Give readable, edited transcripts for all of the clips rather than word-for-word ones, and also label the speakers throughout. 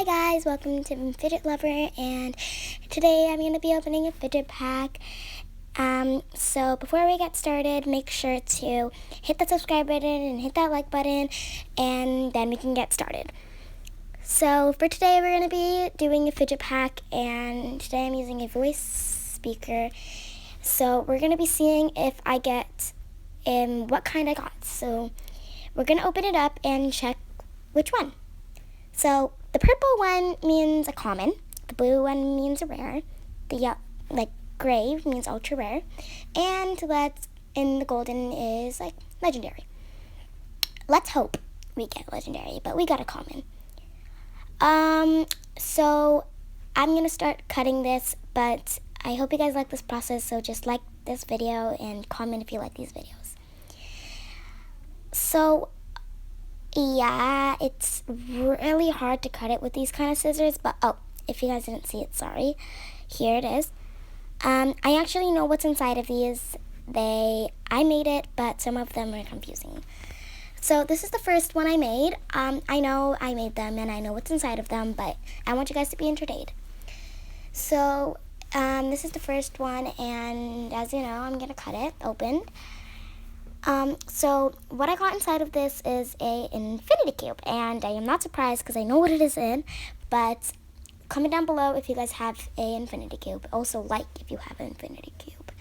Speaker 1: Hi guys, welcome to Fidget Lover, and today I'm going to be opening a fidget pack. So before we get started, make sure to hit that subscribe button and hit that like button, and then we can get started. So for today, we're going to be doing a fidget pack, and today I'm using a voice speaker. So we're going to be seeing if I get what kind I got. So we're going to open it up and check which one. So the purple one means a common, the blue one means a rare, the gray means ultra rare, and the golden is like legendary. Let's hope we get legendary, but we got a common. So I'm gonna start cutting this, but I hope you guys like this process, so just like this video and comment if you like these videos. So yeah, it's really hard to cut it with these kind of scissors, but if you guys didn't see it, sorry. Here it is. I actually know what's inside of these. I made it, but some of them are confusing. So this is the first one I made. I know I made them and I know what's inside of them, but I want you guys to be entertained. So this is the first one, and as you know, I'm gonna cut it open. So what I got inside of this is a infinity cube, and I am not surprised because I know what it is in, but comment down below if you guys have a infinity cube. Also like if you have an infinity cube.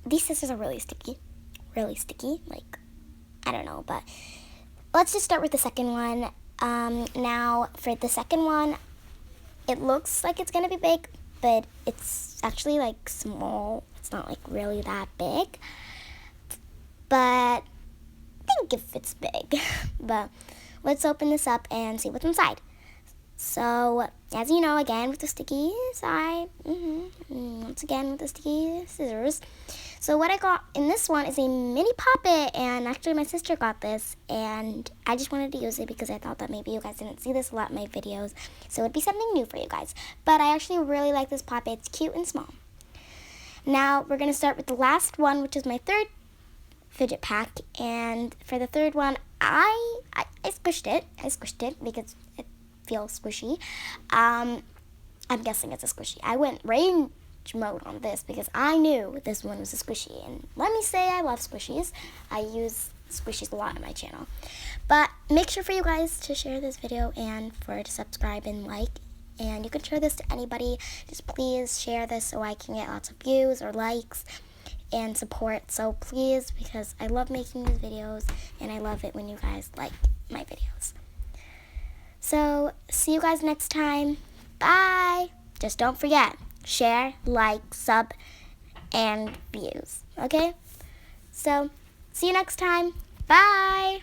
Speaker 1: These scissors are really sticky, like, I don't know, but let's just start with the second one. Now for the second one, it looks like it's gonna be big, but it's actually like small. It's not like really that big, but think if it's big. But let's open this up and see what's inside. So as you know, again with the sticky side, once again with the sticky scissors. So what I got in this one is a mini puppet, and actually my sister got this, and I just wanted to use it because I thought that maybe you guys didn't see this a lot in my videos, so it'd be something new for you guys. But I actually really like this puppet. It's cute and small. Now we're gonna start with the last one, which is my third fidget pack, and for the third one, I squished it. I squished it because it feels squishy. I'm guessing it's a squishy. I went range mode on this because I knew this one was a squishy, and let me say I love squishies. I use squishies a lot on my channel. But make sure for you guys to share this video and to subscribe and like, and you can share this to anybody. Just please share this so I can get lots of views or likes and support. So please, because I love making these videos and I love it when you guys like my videos. So see you guys next time. Bye. Just don't forget, share, like, sub, and views. Okay? So see you next time. Bye.